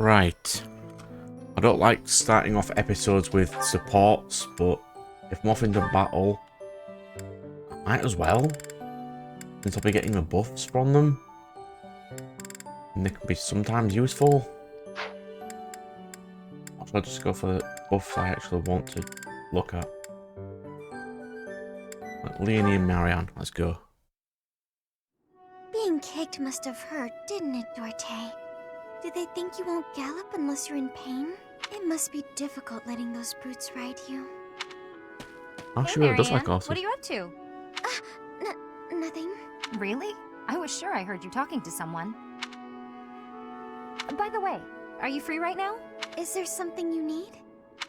Right. I don't like starting off episodes with supports, but if I'm off into battle, I might as well. Since I'll be getting the buffs from them. And they can be sometimes useful. I'll just go for the buffs I actually want to look at. Like Leonie and Marianne, let's go. Being kicked must have hurt, didn't it, Dorte? Do they think you won't gallop unless you're in pain? It must be difficult letting those brutes ride you. Oh, she really does like horses. What are you up to? Nothing. Really? I was sure I heard you talking to someone. By the way, are you free right now? Is there something you need?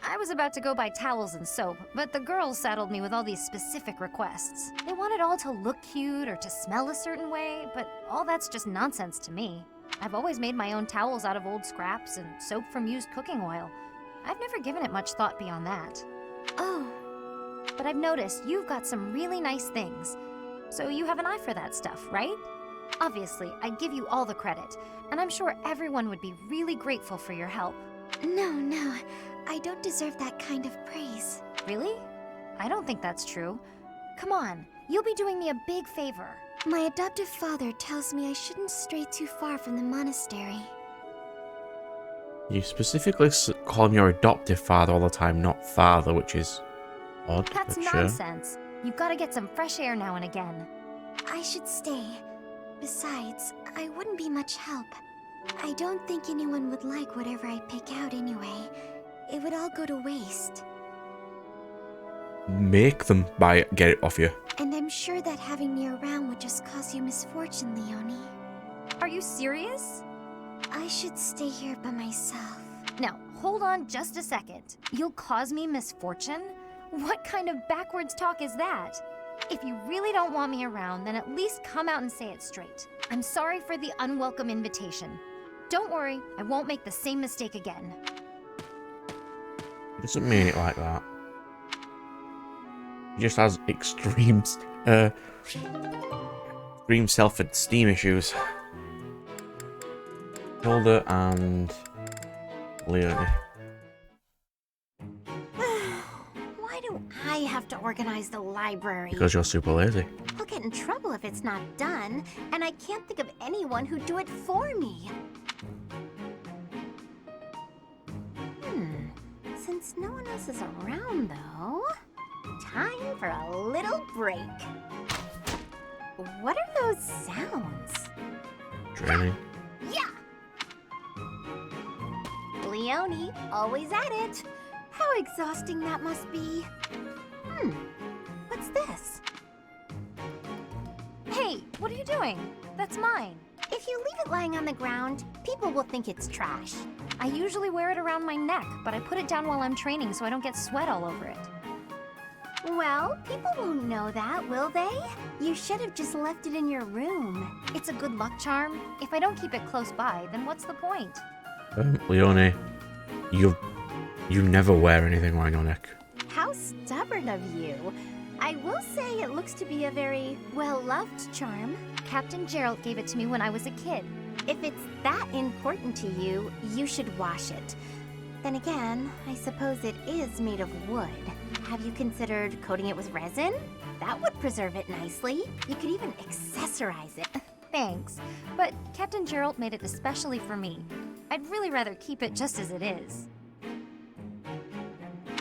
I was about to go buy towels and soap, but the girls saddled me with all these specific requests. They want it all to look cute or to smell a certain way, but all that's just nonsense to me. I've always made my own towels out of old scraps and soap from used cooking oil. I've never given it much thought beyond that. Oh. But I've noticed you've got some really nice things. So you have an eye for that stuff, right? Obviously, I give you all the credit, and I'm sure everyone would be really grateful for your help. No, I don't deserve that kind of praise. Really? I don't think that's true. Come on, you'll be doing me a big favor. My adoptive father tells me I shouldn't stray too far from the monastery. You specifically call him your adoptive father all the time, not father, which is odd. That's but nonsense. You've got to get some fresh air now and again. I should stay. Besides, I wouldn't be much help. I don't think anyone would like whatever I pick out anyway. It would all go to waste. Make them buy it, get it off you. And I'm sure that having me around would just cause you misfortune, Leonie. Are you serious? I should stay here by myself. Now, hold on just a second. You'll cause me misfortune? What kind of backwards talk is that? If you really don't want me around, then at least come out and say it straight. I'm sorry for the unwelcome invitation. Don't worry, I won't make the same mistake again. He doesn't mean it like that. He just has extreme self-esteem issues. Hilda and Leonie. Why do I have to organize the library? Because you're super lazy. I'll get in trouble if it's not done, and I can't think of anyone who'd do it for me. Since no one else is around, though, time for a little break. What are those sounds? Training. Yeah! Leonie, always at it. How exhausting that must be. What's this? Hey, what are you doing? That's mine. If you leave it lying on the ground, people will think it's trash. I usually wear it around my neck, but I put it down while I'm training so I don't get sweat all over it. Well, people won't know that, will they? You should have just left it in your room. It's a good luck charm. If I don't keep it close by, then what's the point? Leonie, you never wear anything around your neck. How stubborn of you. I will say it looks to be a very well-loved charm. Captain Gerald gave it to me when I was a kid. If it's that important to you, you should wash it. Then again, I suppose it is made of wood. Have you considered coating it with resin? That would preserve it nicely. You could even accessorize it. Thanks, but Captain Gerald made it especially for me. I'd really rather keep it just as it is.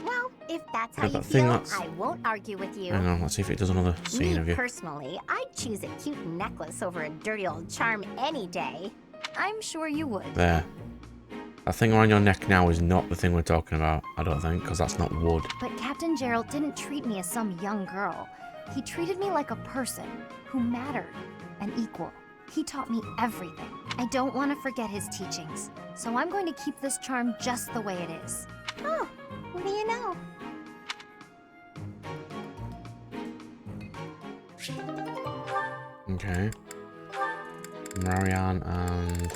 Well, if that's how Yeah, you that thing feel, that's- I won't argue with you. Hang on, let's see if it does another scene Me of you. personally, I'd choose a cute necklace over a dirty old charm any day. I'm sure you would. There. That thing around your neck now is not the thing we're talking about, I don't think, because that's not wood. But Captain Gerald didn't treat me as some young girl. He treated me like a person who mattered, an equal. He taught me everything. I don't want to forget his teachings, so I'm going to keep this charm just the way it is. Oh, what do you know? Okay. Marianne and...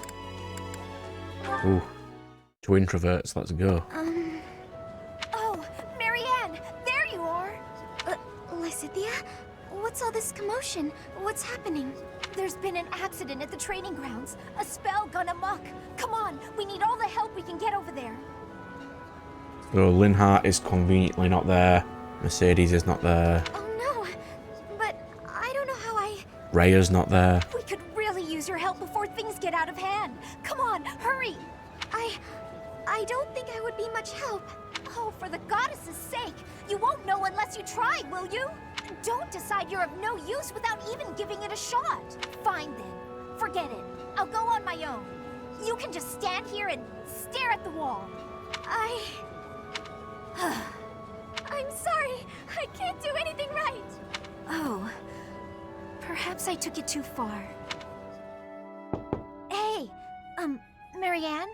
Ooh. Two introverts, let's go. Oh, Marianne! There you are! Lysithea? What's all this commotion? What's happening? There's been an accident at the training grounds. A spell gone amok. Come on, we need all the help So Linhart is conveniently not there. Mercedes is not there. Oh no, but I don't know how I... Raya's not there. We could really use your help before things get out of hand. Come on, hurry! I don't think I would be much help. Oh, for the goddess's sake! You won't know unless you try, will you? Don't decide you're of no use without even giving it a shot. Fine then. Forget it. I'll go on my own. You can just stand here and stare at the wall. I'm sorry. I can't do anything right. Oh. Perhaps I took it too far. Hey, Marianne?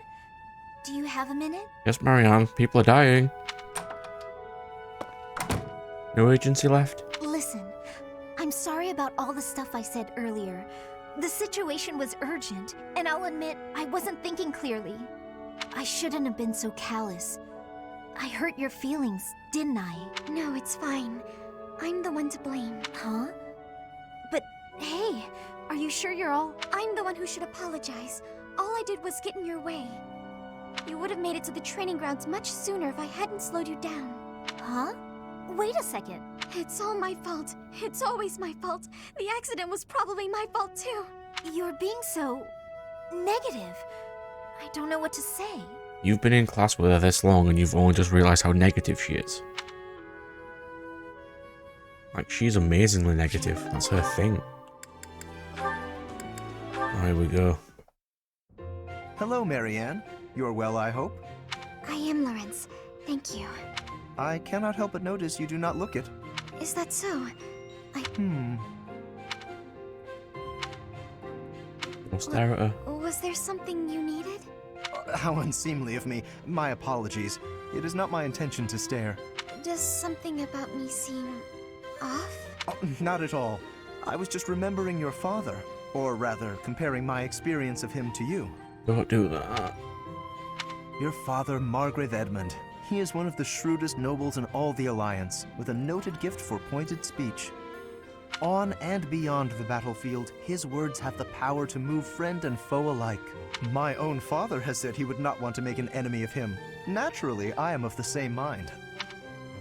Do you have a minute? Yes, Marianne. People are dying. No agency left? Listen, I'm sorry about all the stuff I said earlier. The situation was urgent, and I'll admit I wasn't thinking clearly. I shouldn't have been so callous. I hurt your feelings, didn't I? No, it's fine. I'm the one to blame. Huh? But hey, are you sure you're all... I'm the one who should apologize. All I did was get in your way. You would have made it to the training grounds much sooner if I hadn't slowed you down. Huh? Wait a second. It's all my fault. It's always my fault. The accident was probably my fault too. You're being so... negative. I don't know what to say. You've been in class with her this long and you've only just realised how negative she is. Like, she's amazingly negative. That's her thing. Oh, here we go. Hello, Marianne. You're well, I hope? I am, Lawrence. Thank you. I cannot help but notice you do not look it. Is that so? Don't stare at her. Was there something you needed? How unseemly of me. My apologies. It is not my intention to stare. Does something about me seem off? Oh, not at all. I was just remembering your father. Or rather, comparing my experience of him to you. Don't do that. Your father, Margrave Edmund. He is one of the shrewdest nobles in all the Alliance, with a noted gift for pointed speech. On and beyond the battlefield, his words have the power to move friend and foe alike. My own father has said he would not want to make an enemy of him. Naturally, I am of the same mind.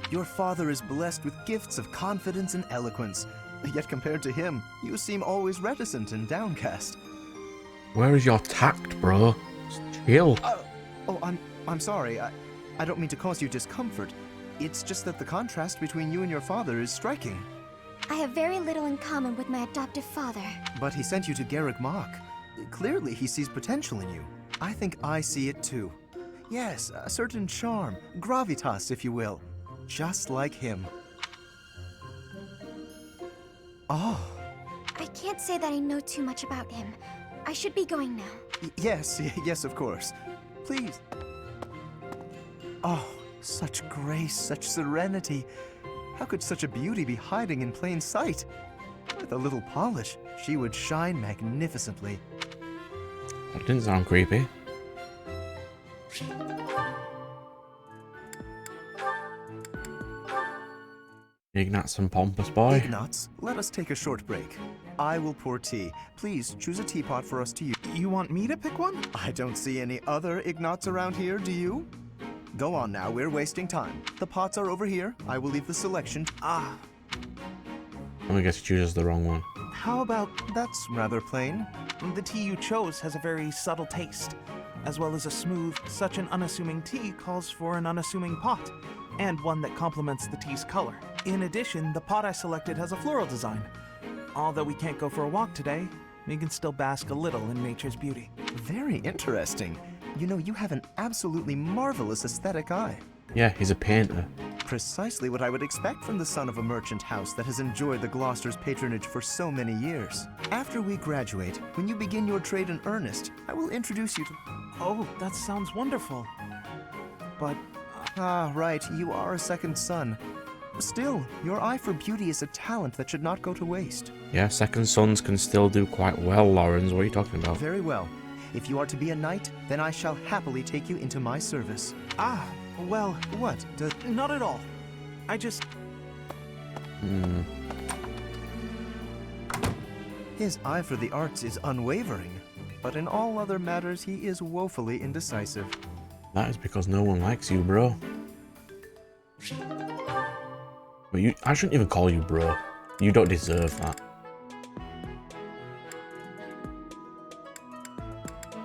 Your father is blessed with gifts of confidence and eloquence, yet compared to him, you seem always reticent and downcast. Where is your tact, bro? Just chill. I'm sorry. I don't mean to cause you discomfort. It's just that the contrast between you and your father is striking. I have very little in common with my adoptive father. But he sent you to Garrick Mach. Clearly, he sees potential in you. I think I see it too. Yes, a certain charm, gravitas, if you will. Just like him. Oh. I can't say that I know too much about him. I should be going now. Yes, of course. Please. Oh, such grace, such serenity. How could such a beauty be hiding in plain sight? With a little polish, she would shine magnificently. That didn't sound creepy. Ignat's some pompous boy. Ignatz, let us take a short break. I will pour tea. Please choose a teapot for us to use. You want me to pick one? I don't see any other Ignatz around here, do you? Go on now, we're wasting time. The pots are over here. I will leave the selection. Ah, I guess he chooses the wrong one. how about That's rather plain. the tea you chose has a very subtle taste, as well as a smooth, such an unassuming tea calls for an unassuming pot, and one that complements the tea's color. In addition, the pot I selected has a floral design. Although we can't go for a walk today, we can still bask a little in nature's beauty. Very interesting. You know, you have an absolutely marvelous aesthetic eye. Yeah, he's a painter. Precisely what I would expect from the son of a merchant house that has enjoyed the Gloucester's patronage for so many years. After we graduate, when you begin your trade in earnest, I will introduce you to... Oh, that sounds wonderful. But Ah, right, you are a second son. Still, your eye for beauty is a talent that should not go to waste. Yeah, second sons can still do quite well, Lawrence. What are you talking about? Very well. If you are to be a knight, then I shall happily take you into my service. well, What? not at all. I just... His eye for the arts is unwavering, but in all other matters he is woefully indecisive. That is because no one likes you, bro. But I shouldn't even call you bro. You don't deserve that.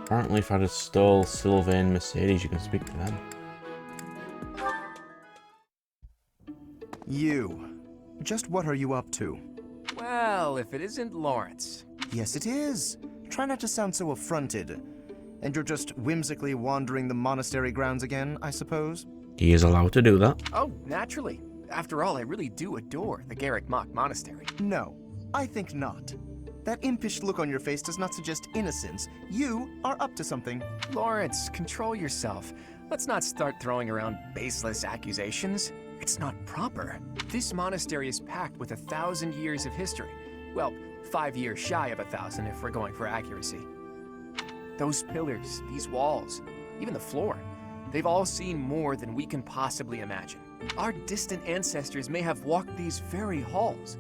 Apparently if I'd have stole Sylvain Mercedes, you can speak to them. You. Just what are you up to? Well, if it isn't Lawrence. Yes, it is. Try not to sound so affronted. And you're just whimsically wandering the monastery grounds again, I suppose? He is allowed to do that. Oh, naturally. After all, I really do adore the Garrick Mock Monastery. No, I think not. That impish look on your face does not suggest innocence. You are up to something. Lawrence, control yourself. Let's not start throwing around baseless accusations. It's not proper. This monastery is packed with 1,000 years of history. Well, 5 years shy of 1,000 if we're going for accuracy. Those pillars, these walls, even the floor, they've all seen more than we can possibly imagine. Our distant ancestors may have walked these very halls.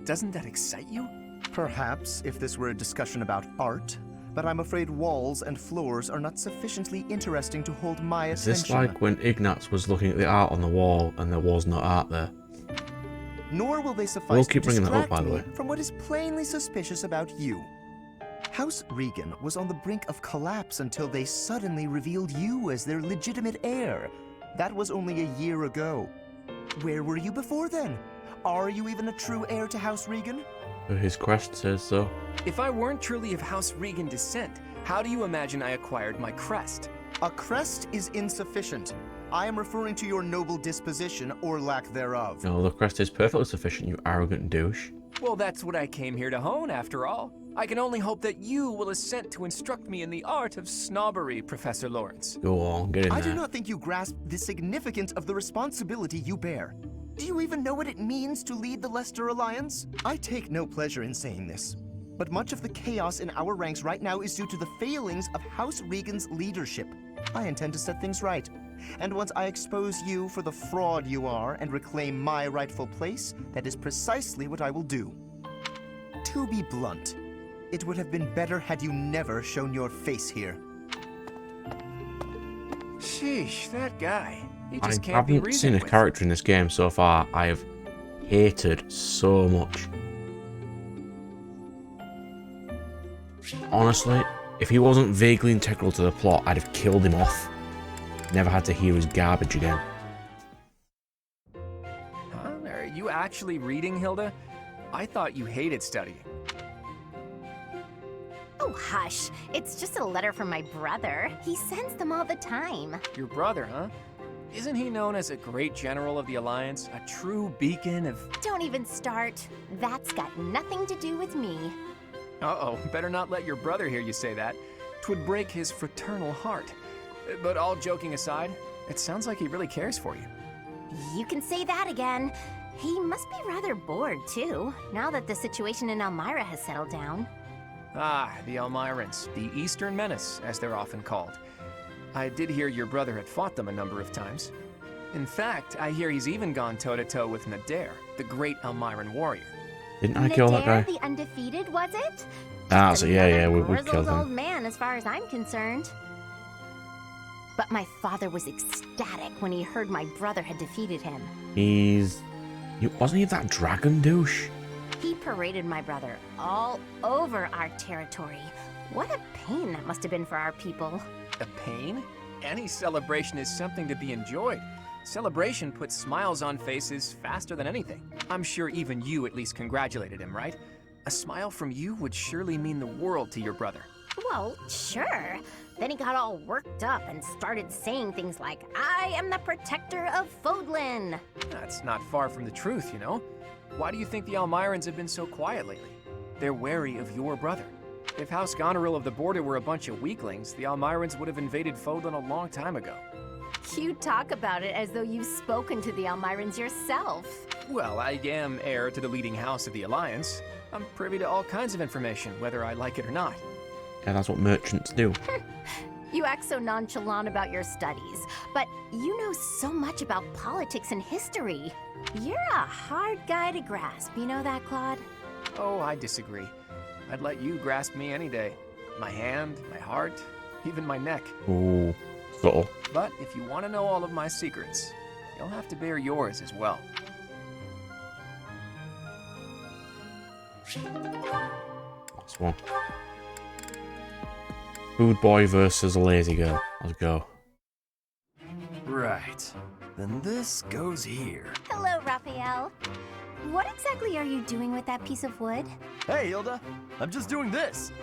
Doesn't that excite you? Perhaps if this were a discussion about art, but I'm afraid walls and floors are not sufficiently interesting to hold my attention. Is this like when Ignatz was looking at the art on the wall and there was no art there? Nor will they suffice We'll keep to bringing that up, distract by the me way. from what is plainly suspicious about you. House Regan was on the brink of collapse until they suddenly revealed you as their legitimate heir. That was only a year ago. Where were you before then? Are you even a true heir to House Regan? His crest says so. If I weren't truly of House Regan descent, how do you imagine I acquired my crest? A crest is insufficient. I am referring to your noble disposition or lack thereof. No, the crest is perfectly sufficient, you arrogant douche. Well, that's what I came here to hone, after all. I can only hope that you will assent to instruct me in the art of snobbery, Professor Lawrence. Go on, get in I there. do not think you grasp the significance of the responsibility you bear. Do you even know what it means to lead the Leicester Alliance? I take no pleasure in saying this, but much of the chaos in our ranks right now is due to the failings of House Regan's leadership. I intend to set things right, and once I expose you for the fraud you are and reclaim my rightful place, that is precisely what I will do. To be blunt, it would have been better had you never shown your face here. Sheesh, that guy. He I just can't be haven't reasoned seen a with. character in this game so far I have hated so much. Honestly, if he wasn't vaguely integral to the plot, I'd have killed him off. Never had to hear his garbage again. Huh? Are you actually reading, Hilda? I thought you hated studying. Oh, hush. It's just a letter from my brother. He sends them all the time. Your brother, huh? Isn't he known as a great general of the Alliance? A true beacon of... Don't even start. That's got nothing to do with me. Uh-oh, better not let your brother hear you say that. 'Twould break his fraternal heart. But all joking aside, it sounds like he really cares for you. You can say that again. He must be rather bored, too, now that the situation in Elmira has settled down. Ah, the Elmirans, the Eastern Menace, as they're often called. I did hear your brother had fought them a number of times. In fact, I hear he's even gone toe-to-toe with Nadir, the great Elmiran warrior. Didn't I kill that guy? Nadir the Undefeated, was it? Ah, so yeah, we Grizzled killed old him. man, as far as I'm concerned. But my father was ecstatic when he heard my brother had defeated him. Wasn't he that dragon douche? He paraded my brother all over our territory. What a pain that must have been for our people. A pain? Any celebration is something to be enjoyed. Celebration puts smiles on faces faster than anything. I'm sure even you at least congratulated him, right? A smile from you would surely mean the world to your brother. Well, sure. Then he got all worked up and started saying things like, I am the protector of Fodlan. That's not far from the truth, you know? Why do you think the Elmirans have been so quiet lately? They're wary of your brother. If House Goneril of the Border were a bunch of weaklings, the Elmirans would have invaded Fodlan a long time ago. You talk about it as though you've spoken to the Elmirans yourself. Well, I am heir to the leading house of the Alliance. I'm privy to all kinds of information, whether I like it or not. Yeah, that's what merchants do. You act so nonchalant about your studies, but you know so much about politics and history. You're a hard guy to grasp, you know that, Claude? Oh, I disagree. I'd let you grasp me any day. My hand, my heart, even my neck. Ooh, subtle. But if you want to know all of my secrets, you'll have to bear yours as well. Last one. Food boy versus a lazy girl. Let's go. Right. Then this goes here. Hello, Raphael. What exactly are you doing with that piece of wood? Hey, Hilda. I'm just doing this.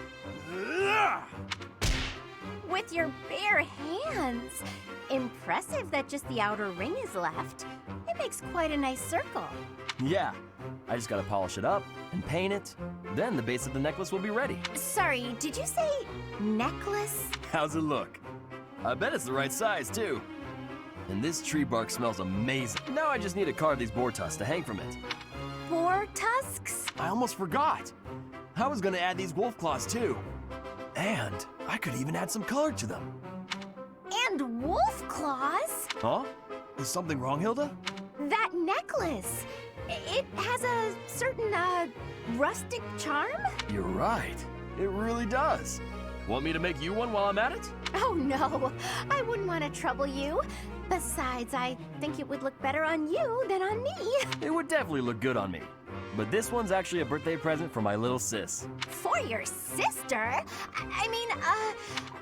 With your bare hands. Impressive that just the outer ring is left. It makes quite a nice circle. Yeah. I just gotta polish it up and paint it. Then the base of the necklace will be ready. Sorry, did you say necklace? How's it look? I bet it's the right size, too. And this tree bark smells amazing. Now I just need to carve these boar tusks to hang from it. Boar tusks? I almost forgot. I was gonna add these wolf claws, too. And I could even add some color to them. And wolf claws? Huh? Is something wrong, Hilda? That necklace. It has a certain, rustic charm? You're right. It really does. Want me to make you one while I'm at it? Oh no, I wouldn't want to trouble you. Besides, I think it would look better on you than on me. It would definitely look good on me. But this one's actually a birthday present for my little sis. For your sister? I mean,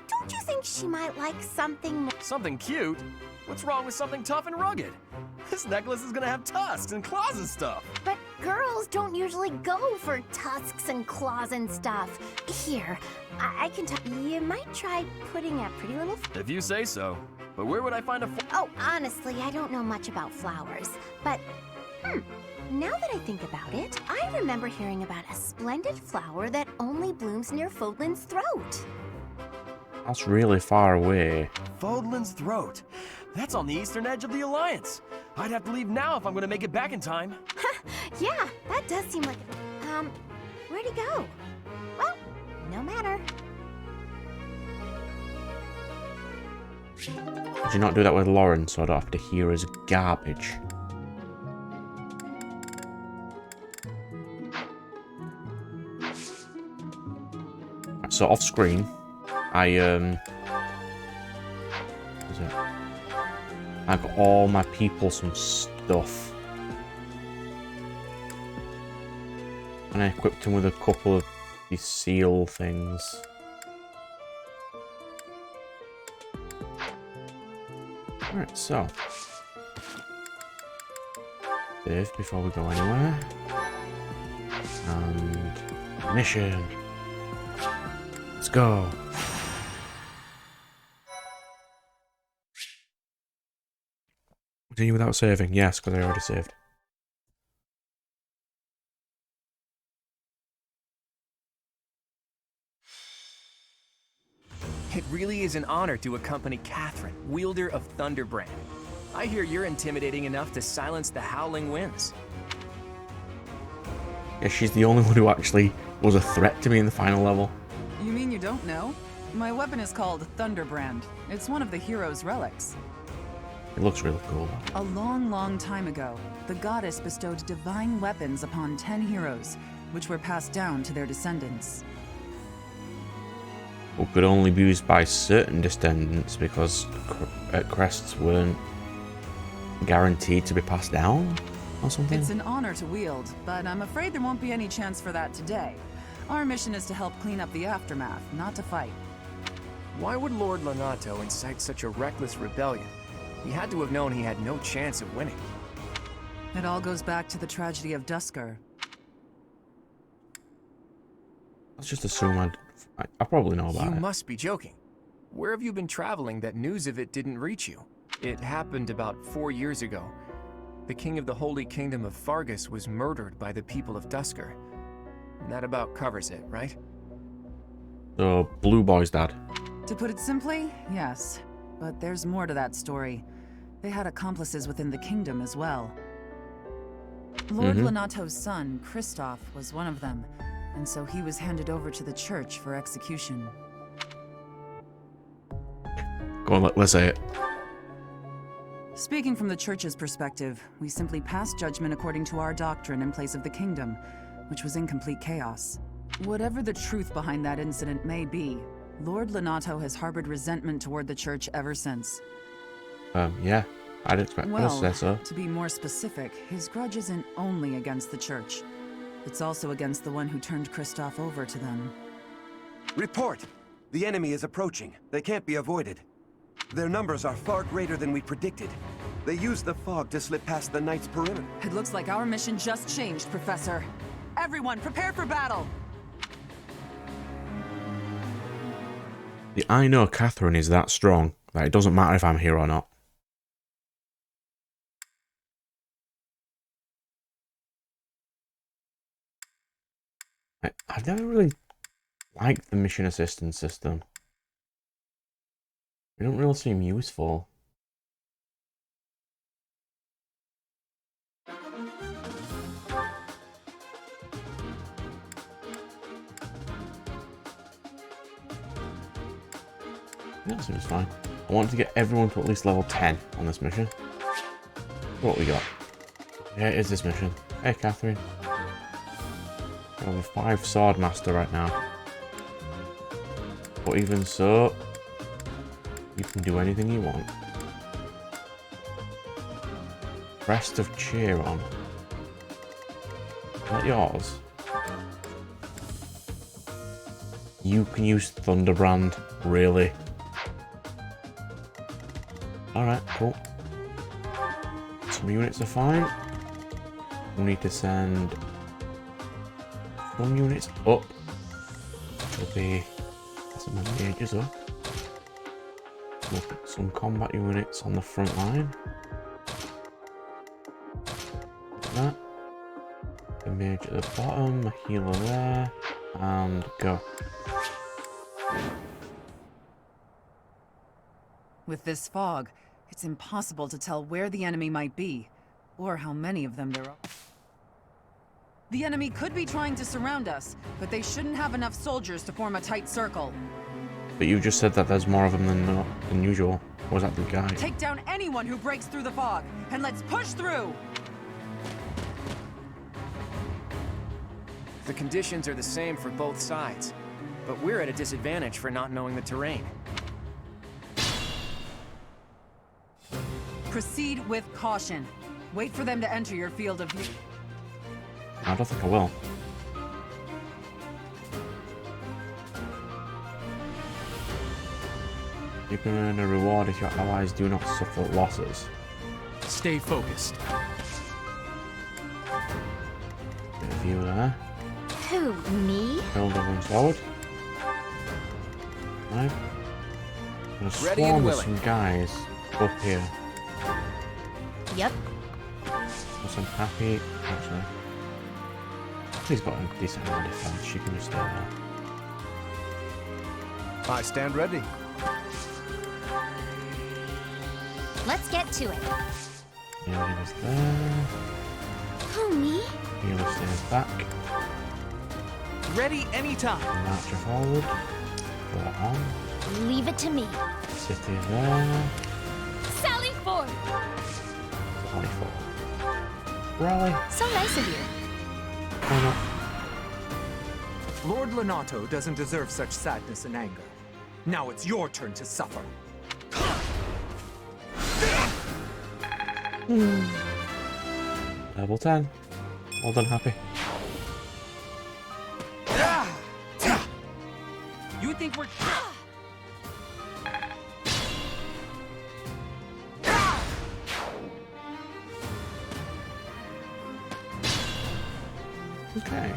don't you think she might like something more? Something cute? What's wrong with something tough and rugged? This necklace is gonna have tusks and claws and stuff. But girls don't usually go for tusks and claws and stuff. Here, I can tell you might try putting a pretty little... If you say so. But where would I find a... Oh, honestly, I don't know much about flowers. But, now that I think about it, I remember hearing about a splendid flower that only blooms near Fodlan's throat. That's really far away. Fodlan's throat. That's on the eastern edge of the Alliance. I'd have to leave now if I'm gonna make it back in time. Yeah, that does seem like... where'd he go? Well, no matter. Did you not do that with Lauren so I don't have to hear his garbage? So off screen, I got all my people some stuff. And I equipped them with a couple of these seal things. Alright, so. Save before we go anywhere. And mission. Let's go. Continue without saving. Yes, because I already saved. It really is an honor to accompany Catherine, wielder of Thunderbrand. I hear you're intimidating enough to silence the howling winds. Yeah, she's the only one who actually was a threat to me in the final level. You mean you don't know? My weapon is called Thunderbrand. It's one of the hero's relics. It looks really cool. A long, long time ago, the goddess bestowed divine weapons upon 10 heroes, which were passed down to their descendants. But could only be used by certain descendants because crests weren't guaranteed to be passed down or something? It's an honor to wield, but I'm afraid there won't be any chance for that today. Our mission is to help clean up the aftermath, not to fight. Why would Lord Lonato incite such a reckless rebellion? He had to have known he had no chance of winning. It all goes back to the tragedy of Dusker. Let's just assume I probably know about You it. must be joking. Where have you been traveling that news of it didn't reach you? It happened about 4 years ago. The king of the Holy Kingdom of Fargus was murdered by the people of Dusker. And that about covers it, right? So, Blue Boy's dad. To put it simply, yes. But there's more to that story. They had accomplices within the kingdom as well. Lord Lonato's son, Kristoff, was one of them, and so he was handed over to the church for execution. Go on, let's say it. Speaking from the church's perspective, we simply passed judgment according to our doctrine in place of the kingdom, which was in complete chaos. Whatever the truth behind that incident may be, Lord Lonato has harbored resentment toward the church ever since. Yeah. I'd expect her to say so. To be more specific, his grudge isn't only against the church. It's also against the one who turned Kristoff over to them. Report! The enemy is approaching. They can't be avoided. Their numbers are far greater than we predicted. They used the fog to slip past the Knight's perimeter. It looks like our mission just changed, Professor. Everyone, prepare for battle! I know Catherine is that strong that it doesn't matter if I'm here or not. I've never really liked the mission assistance system. It don't really seem useful. That seems fine. I want to get everyone to at least level 10 on this mission. What we got? Yeah, it is this mission. Hey, Catherine. I have a 5 sword master right now. But even so, you can do anything you want. Rest of Zeion. Is that yours? You can use Thunderbrand, really? Alright, cool. Some units are fine. We need to send some units up. There'll be some mages up. We'll put some combat units on the front line. Like that. A mage at the bottom, a healer there, and go. With this fog, it's impossible to tell where the enemy might be, or how many of them there are. The enemy could be trying to surround us, but they shouldn't have enough soldiers to form a tight circle. But you just said that there's more of them than usual. Or was that the guy? Take down anyone who breaks through the fog, and let's push through! The conditions are the same for both sides, but we're at a disadvantage for not knowing the terrain. Proceed with caution. Wait for them to enter your field of view. I don't think I will. You can earn a reward if your allies do not suffer losses. Stay focused. Bit of view there. Who, me? Build everyone forward. Right. I'm gonna Ready and swarm with willing. some guys up here. Yep. Plus I'm happy. Actually. He's got a decent amount of defense. You can just stay there. I stand ready. Let's get to it. Yeah, he was there. Who, me? Healer stays back. Ready anytime. March forward. Go on. Leave it to me. City there. Sally forth! Rally forward. Rally. So nice of you. Why not? Lord Lonato doesn't deserve such sadness and anger. Now it's your turn to suffer. Level 10. Well done, Happy. You think we're... Okay.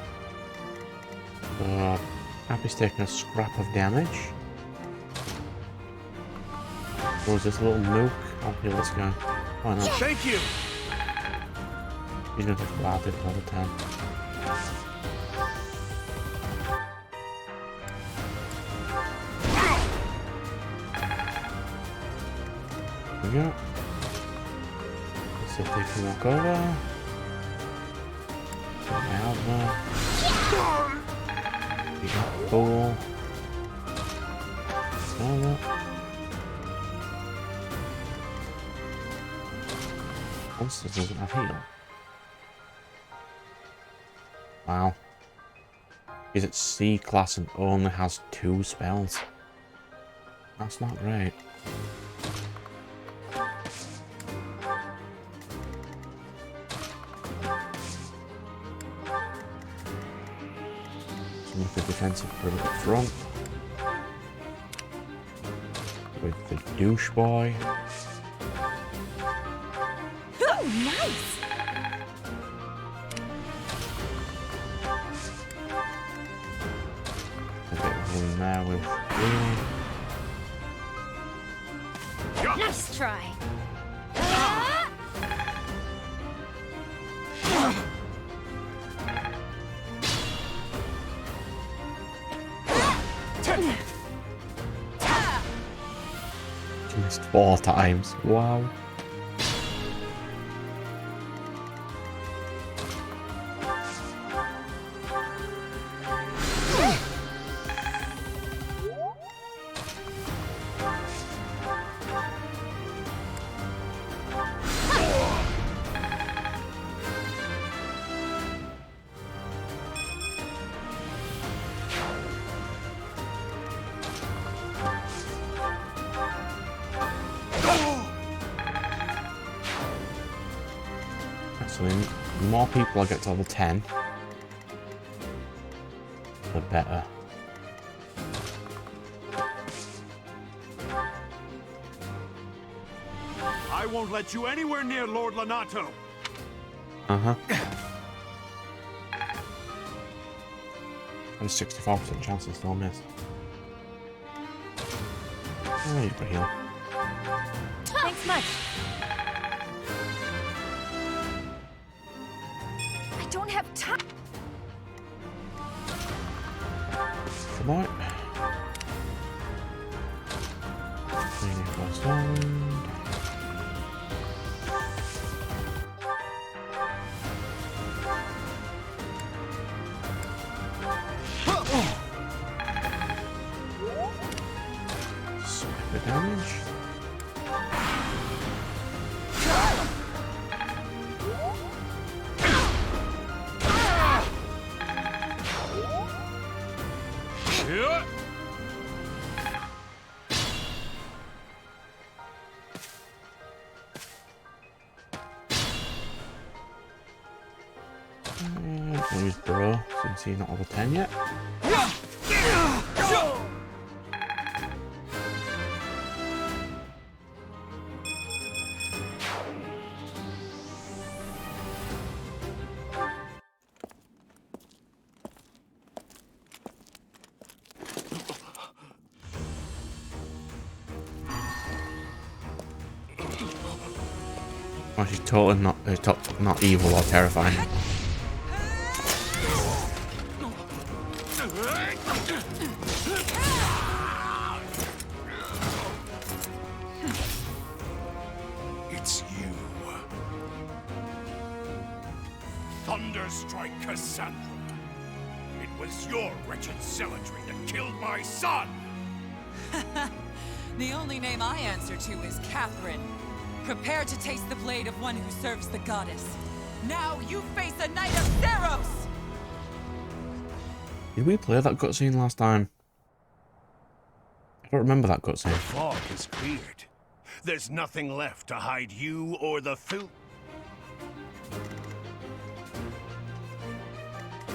Happy's taking a scrap of damage. Or is this little nuke? I'll heal this guy. Why not? Thank you! He's gonna take level 10. There we go. Let's see if they can walk over. You got fool. Smell that. Monsters doesn't have heal. Wow. He's at C class and only has 2 spells. That's not great. like a defensive perimeter front. With the douche boy. Oh, nice! A bit of room there with green. Nice try. Missed 4 times. Wow. So the more people I get to level 10, the better. I won't let you anywhere near Lord Lonato. Uh-huh. And 64% chance to still miss. Oh, you can heal. Thanks much. I don't have time. Come on. Clean it first round. Sniper damage. We'll use Bro since he's not level 10 yet. Oh, she's totally not evil or terrifying. It's you. Thunderstrike Cassandra. It was your wretched zealotry that killed my son! The only name I answer to is Catherine. Prepare to taste the blade of one who serves the goddess. Now you face a knight of Theros! Did we play that cutscene last time? I don't remember that cutscene. The fog is cleared. There's nothing left to hide you or the filth.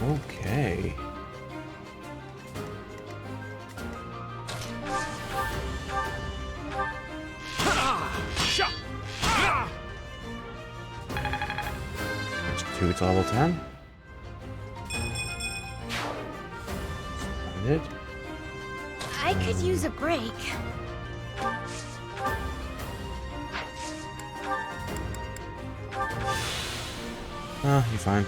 Okay. That's 2 to level 10. Splendid. I could use a break. Ah, you're fine.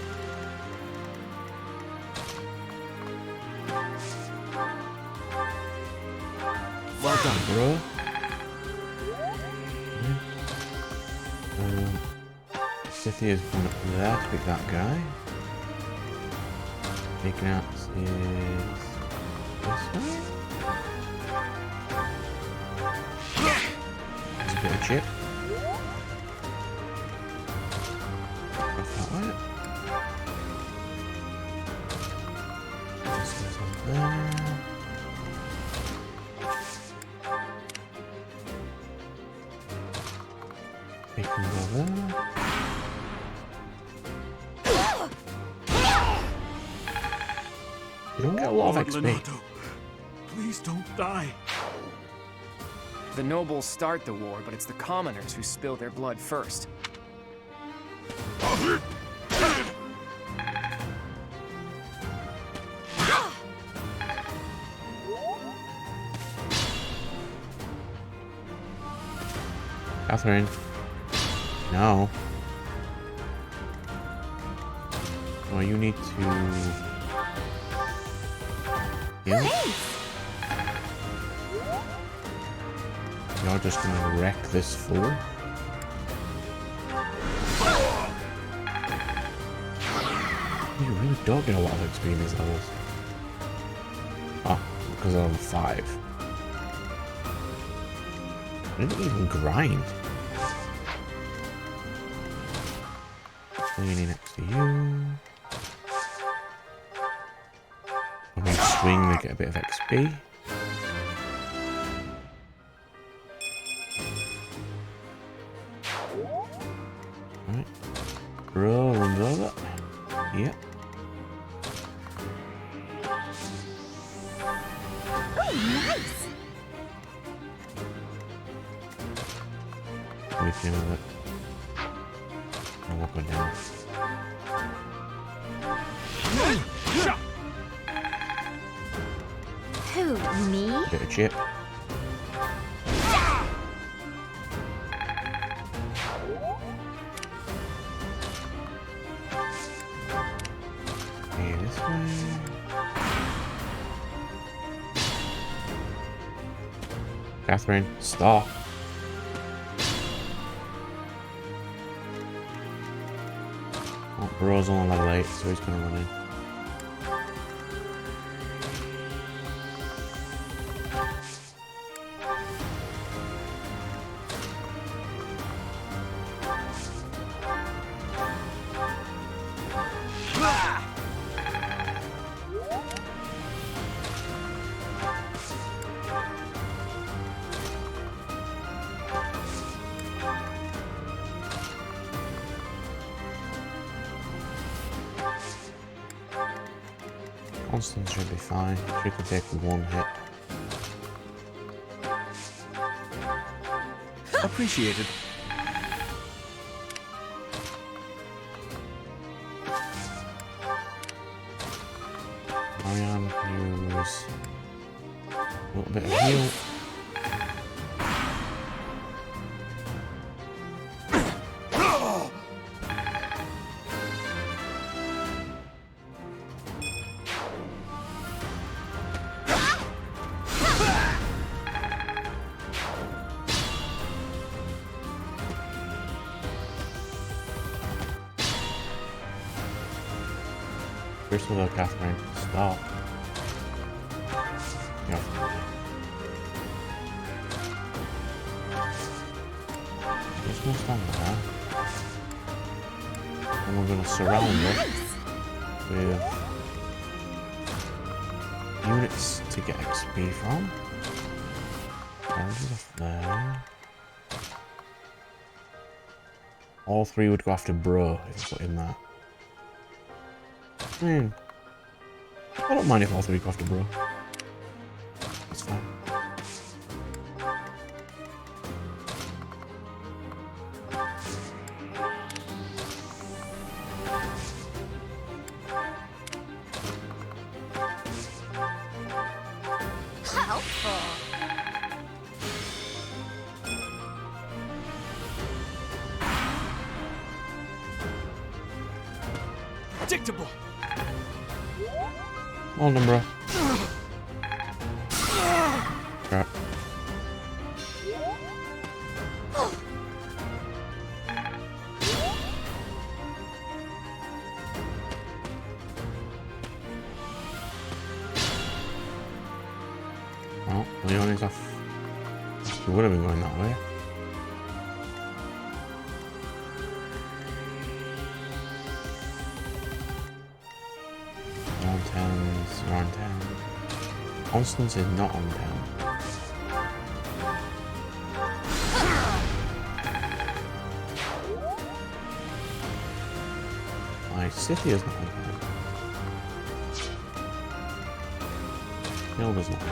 Well done. Bro. City is going up there to pick that guy. Ignatz is this way. There's a bit of chip. Off that way. This one's on there. We can go there. You don't get a lot Lord of XP. Lonato, please don't die. The nobles start the war, but it's the commoners who spill their blood first. Catherine. No. Well, you need to... Yeah. You're just gonna wreck this fool. You really don't get a lot of XP in these levels. Oh, because I'm 5. I didn't even grind. Leaning next to you. When we swing, we get a bit of XP. Alright. Roll and over. Yep. With him with it. And walk on down. Who, me? Bit of chip. Okay, this way. Catherine, stop. Oh, Bro's on level 8, so he's gonna run in. Constance should be fine. She can take one hit. Appreciated. Marianne can use a little bit of heal. First of all, Catherine, stop. Yep. Just gonna stand there. And we're gonna surround it with units to get XP from. There's off there. All 3 would go after Bro if you put him there. I don't mind if all 3 go after Bro. It's fine. Helpful. Predictable. Hold on, bro. Crap. Well, Leon is off. He would have been going that way. On 10s, you're on 10. Constance is not on 10. My city is not on 10. Still does not.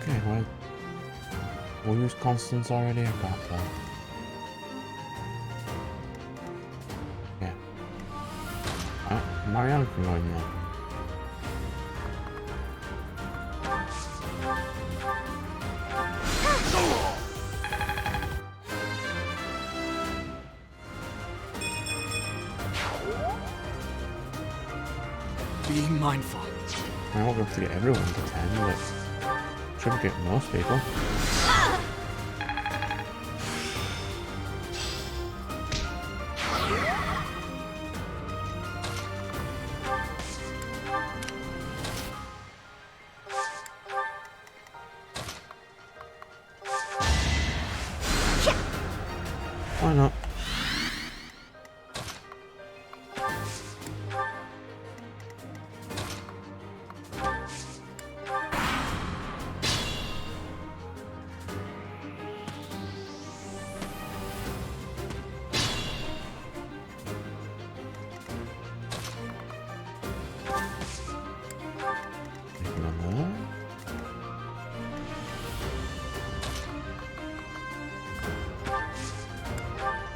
Okay, well, we used constants already about that. Yeah. Marianne can go in there. Be mindful. I won't be able to get everyone to 10, but should get most people. Why not?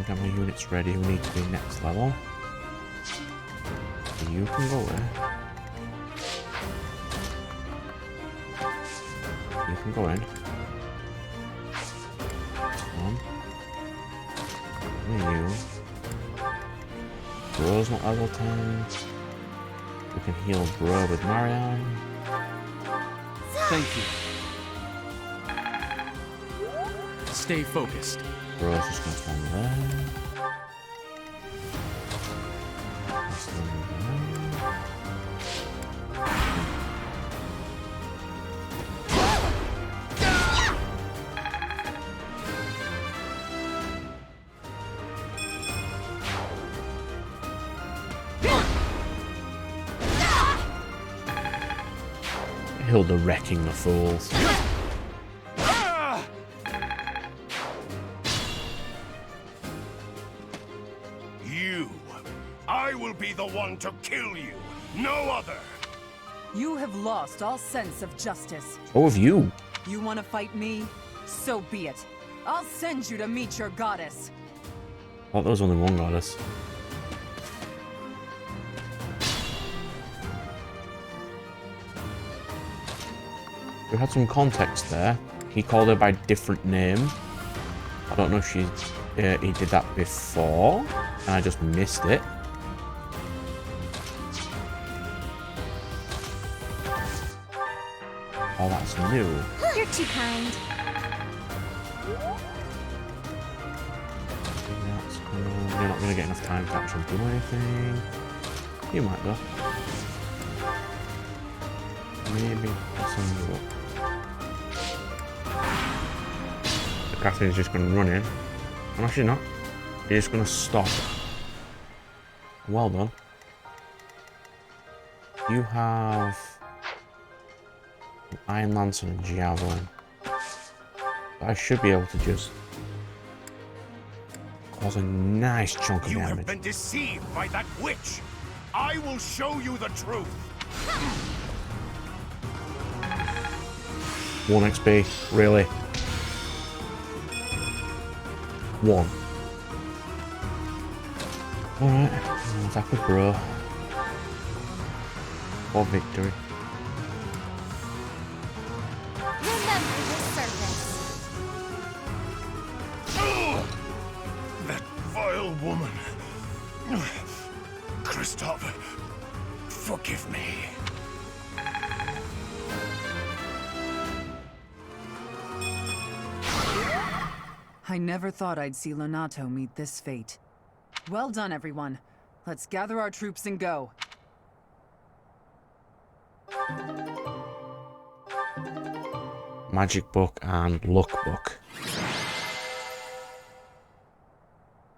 How many units ready who need to be next level? You can go in. You can go in. One. You. Bro's not level 10. We can heal Bro with Marianne. Thank you. Stay focused. Bro's just gonna stand there. Stand there. Hilda wrecking the fools. I will be the one to kill you, no other. You have lost all sense of justice. So have you. You want to fight me? So be it. I'll send you to meet your goddess. I thought there was only one goddess. We had some context there. He called her by a different name. I don't know if he did that before, and I just missed it. Oh, that's new. You're too kind. That's cool. You're not going to get enough time to actually do anything. You might though. Maybe I'll send you up. Catherine's just going to run in. No, she's not. You're just going to stop. Well done. You have an Iron Lance and a Javelin. I should be able to just cause a nice chunk of You damage. have been deceived by that witch. I will show you the truth. 1 XP, really? 1. Alright, attack with Bro. For victory. Remember your service. That vile woman. Kristoff, forgive me. I never thought I'd see Lonato meet this fate. Well done, everyone. Let's gather our troops and go. magic book, and luck book.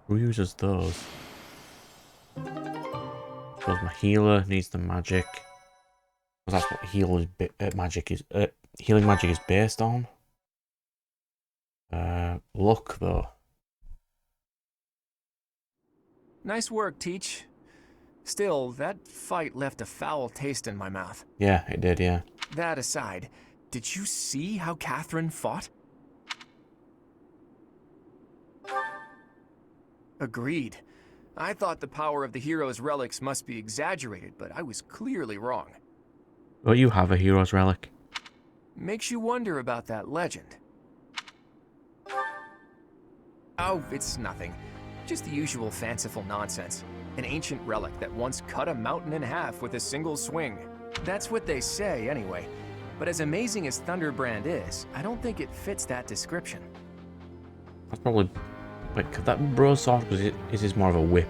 Who uses those? Because my healer needs the magic. Because that's what healing magic is based on. Luck though. Nice work, Teach. Still, that fight left a foul taste in my mouth. Yeah, it did, yeah. That aside, did you see how Catherine fought? Agreed. I thought the power of the hero's relics must be exaggerated, but I was clearly wrong. Well, you have a hero's relic. Makes you wonder about that legend. Oh, it's nothing. Just the usual fanciful nonsense. An ancient relic that once cut a mountain in half with a single swing. That's what they say, anyway. But as amazing as Thunderbrand is, I don't think it fits that description. That's probably... Wait, could that broadsword, because is this more of a whip?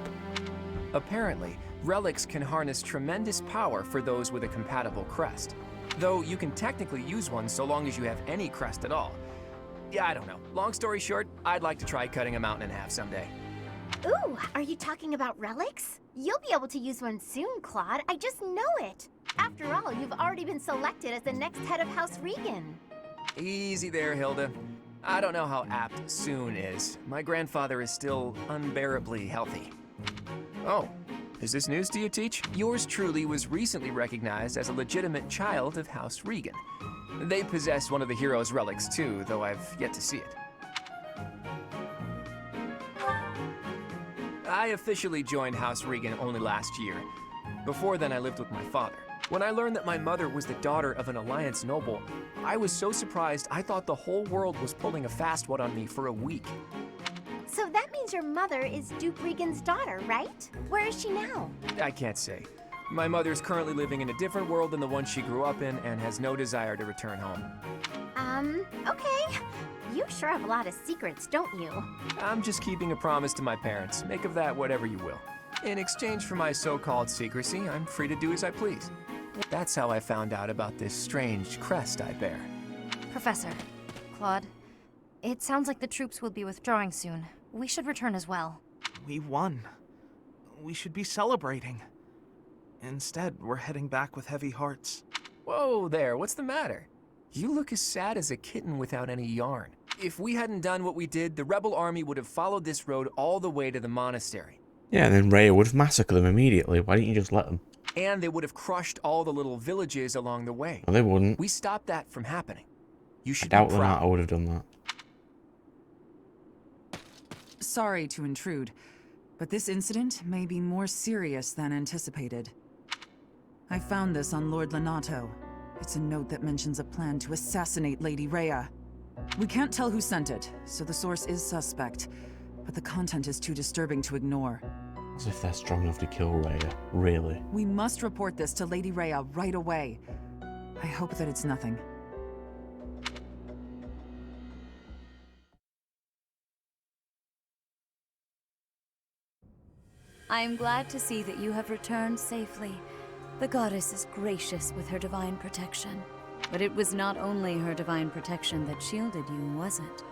Apparently, relics can harness tremendous power for those with a compatible crest. Though you can technically use one so long as you have any crest at all. Yeah, I don't know. Long story short, I'd like to try cutting a mountain in half someday. Ooh, are you talking about relics? You'll be able to use one soon, Claude. I just know it. After all, you've already been selected as the next head of House Regan. Easy there, Hilda. I don't know how apt soon is. My grandfather is still unbearably healthy. Oh, is this news to you, Teach? Yours truly was recently recognized as a legitimate child of House Regan. They possess one of the hero's relics too, though I've yet to see it. I officially joined House Regan only last year. Before then, I lived with my father. When I learned that my mother was the daughter of an Alliance noble, I was so surprised I thought the whole world was pulling a fast one on me for a week. So that means your mother is Duke Regan's daughter, right? Where is she now? I can't say. My mother's currently living in a different world than the one she grew up in and has no desire to return home. Okay. You sure have a lot of secrets, don't you? I'm just keeping a promise to my parents. Make of that whatever you will. In exchange for my so-called secrecy, I'm free to do as I please. That's how I found out about this strange crest I bear. Professor, Claude, it sounds like the troops will be withdrawing soon. We should return as well. We won. We should be celebrating. Instead, we're heading back with heavy hearts. Whoa there, what's the matter? You look as sad as a kitten without any yarn. If we hadn't done what we did, the rebel army would have followed this road all the way to the monastery. Yeah, and then Rhea would have massacred them immediately. Why didn't you just let them? And they would have crushed all the little villages along the way. No, they wouldn't. We stopped that from happening. You should I doubt be proud. Lonato would have done that. Sorry to intrude, but this incident may be more serious than anticipated. I found this on Lord Lonato. It's a note that mentions a plan to assassinate Lady Rhea. We can't tell who sent it, so the source is suspect, but the content is too disturbing to ignore. As if they're strong enough to kill Rhea, really. We must report this to Lady Rhea right away. I hope that it's nothing. I am glad to see that you have returned safely. The goddess is gracious with her divine protection. But it was not only her divine protection that shielded you, was it?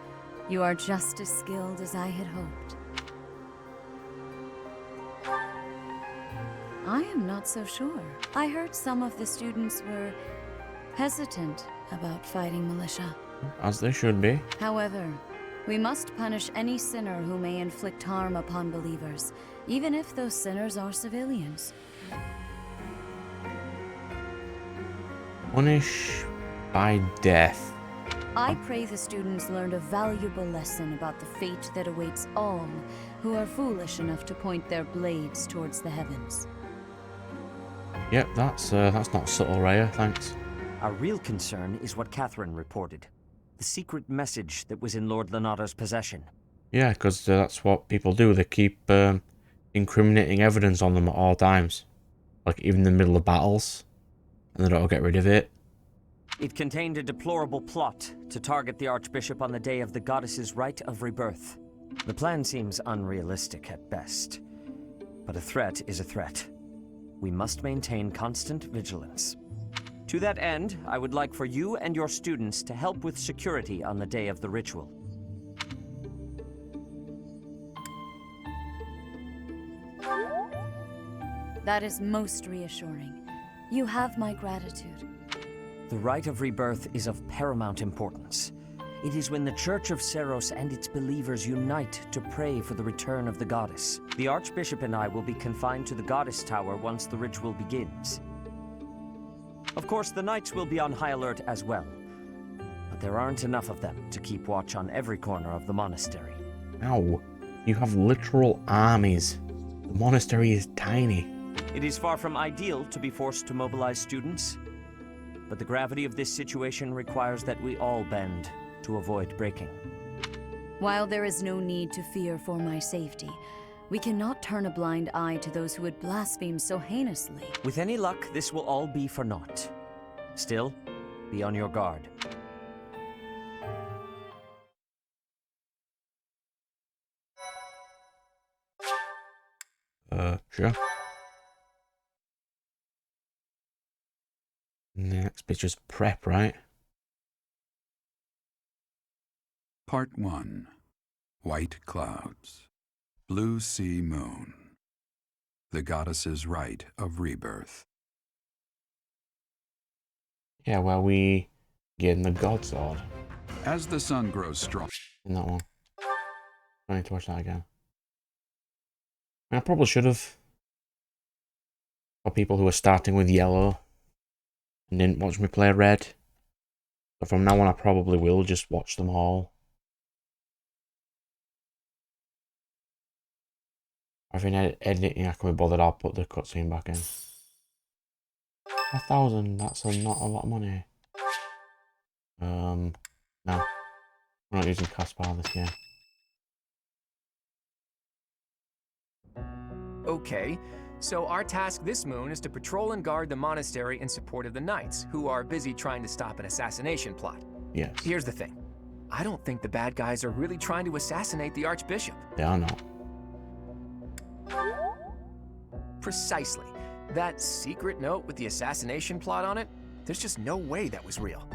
You are just as skilled as I had hoped. I am not so sure. I heard some of the students were hesitant about fighting militia. As they should be. However, we must punish any sinner who may inflict harm upon believers, even if those sinners are civilians. Punish by death. I pray the students learned a valuable lesson about the fate that awaits all who are foolish enough to point their blades towards the heavens. Yep, that's not subtle, Rhea, thanks. Our real concern is what Catherine reported. The secret message that was in Lord Lonato's possession. Yeah, because that's what people do. They keep incriminating evidence on them at all times. Like, even in the middle of battles. And they don't get rid of it. It contained a deplorable plot to target the Archbishop on the day of the goddess's rite of rebirth. The plan seems unrealistic at best. But a threat is a threat. We must maintain constant vigilance. To that end, I would like for you and your students to help with security on the day of the ritual. That is most reassuring. You have my gratitude. The rite of rebirth is of paramount importance. It is when the Church of Seiros and its believers unite to pray for the return of the goddess. The Archbishop and I will be confined to the Goddess Tower once the ritual begins. Of course, the knights will be on high alert as well. But there aren't enough of them to keep watch on every corner of the monastery. Ow. You have literal armies. The monastery is tiny. It is far from ideal to be forced to mobilize students, but the gravity of this situation requires that we all bend to avoid breaking. While there is no need to fear for my safety, we cannot turn a blind eye to those who would blaspheme so heinously. With any luck, this will all be for naught. Still, be on your guard. Sure. Next bit's just prep, right? Part 1. White Clouds. Blue Sea Moon. The Goddess's Rite of Rebirth. Yeah, where we get in the God Sword. As the sun grows strong. In that one. I need to watch that again. I probably should have. For people who are starting with yellow and didn't watch me play red. But from now on I probably will just watch them all. I think editing I can be bothered, I'll put the cutscene back in. 1,000, that's not a lot of money. No. I'm not using Caspar this game. Okay, so our task this moon is to patrol and guard the monastery in support of the knights, who are busy trying to stop an assassination plot. Yes. Here's the thing. I don't think the bad guys are really trying to assassinate the Archbishop. They are not. Precisely. That secret note with the assassination plot on it, there's just no way that was real.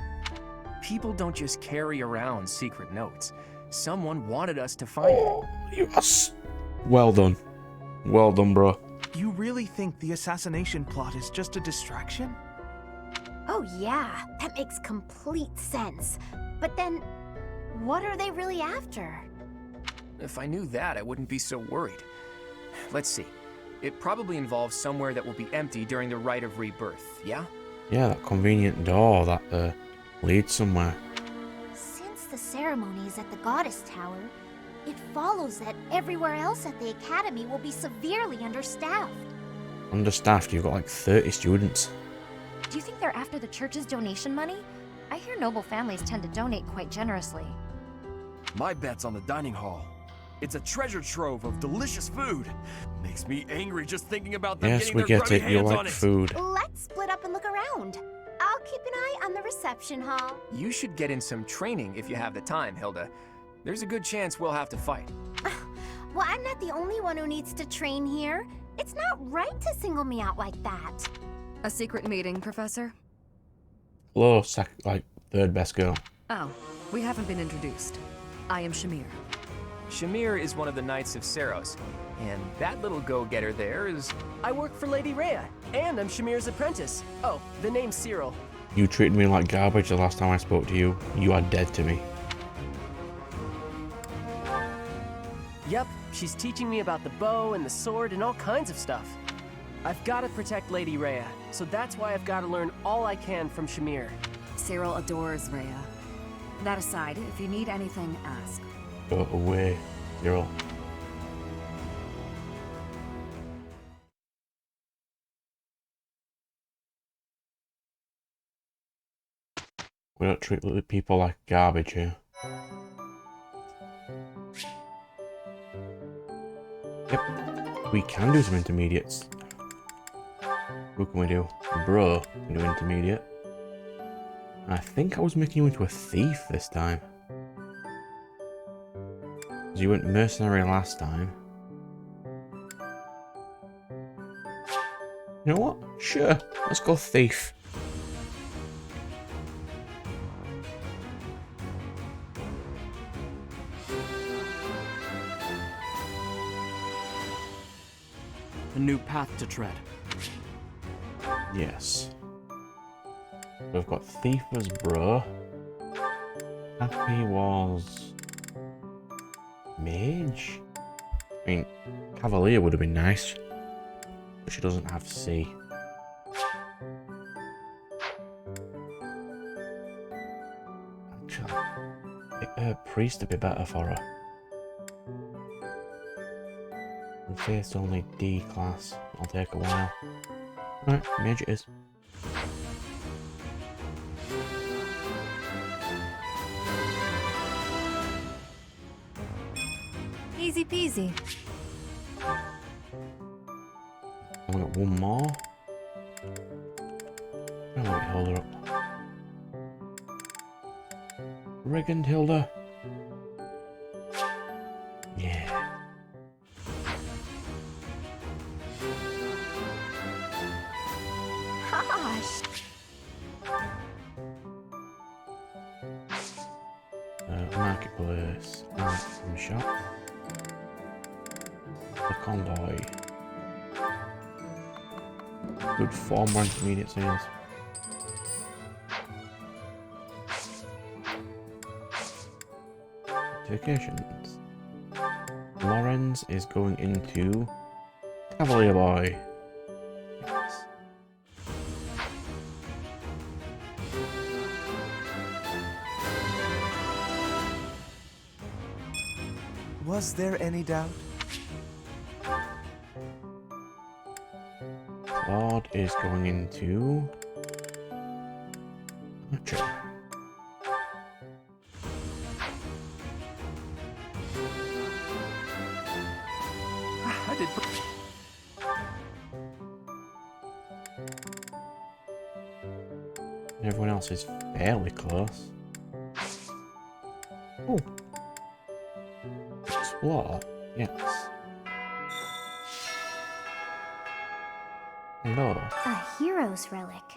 People don't just carry around secret notes. Someone wanted us to find it. Yes. Well done. Well done, bro. You really think the assassination plot is just a distraction? Oh yeah, that makes complete sense. But then, what are they really after? If I knew that, I wouldn't be so worried. Let's see. It probably involves somewhere that will be empty during the Rite of Rebirth, yeah? Yeah, that convenient door that leads somewhere. Since the ceremony is at the Goddess Tower, it follows that everywhere else at the Academy will be severely understaffed. Understaffed, you've got like 30 students. Do you think they're after the church's donation money? I hear noble families tend to donate quite generously. My bet's on the dining hall. It's a treasure trove of delicious food. Makes me angry just thinking about them Yes, getting we their get grubby it. You hands on like it. food. Let's split up and look around. I'll keep an eye on the reception hall. You should get in some training if you have the time, Hilda. There's a good chance we'll have to fight. Well, I'm not the only one who needs to train here. It's not right to single me out like that. A secret meeting, Professor? Hello, third best girl. Oh, we haven't been introduced. I am Shamir. Shamir is one of the Knights of Seiros, and that little go-getter there is... I work for Lady Rhea, and I'm Shamir's apprentice. Oh, the name's Cyril. You treated me like garbage the last time I spoke to you. You are dead to me. Yep, she's teaching me about the bow and the sword and all kinds of stuff. I've got to protect Lady Rhea, so that's why I've got to learn all I can from Shamir. Cyril adores Rhea. That aside, if you need anything, ask. Go away, Cyril. We don't treat people like garbage here. Yep, we can do some intermediates. Who can we do? Bro can do intermediate. I think I was making you into a thief this time. You went mercenary last time. You know what? Sure, let's go thief. A new path to tread. Yes. We've got Thief was bro. Happy was Mage. I mean, Cavalier would have been nice, but she doesn't have C. Actually, Priest would be better for her. And Faith's only D class. It'll take a while. Right, Mage it is. Easy peasy. We got one more. I'm gonna get Hilda up. Brigand Hilda. Yeah. Gosh. Marketplace. Item shop. The convoy. Good form or intermediate sales. Vacations. Lorenz is going into Cavalier Boy. Yes. Was there any doubt? Claude is going into Archer. I did. Everyone else is fairly close. Oh. Explore. Yes. Hello. A hero's relic.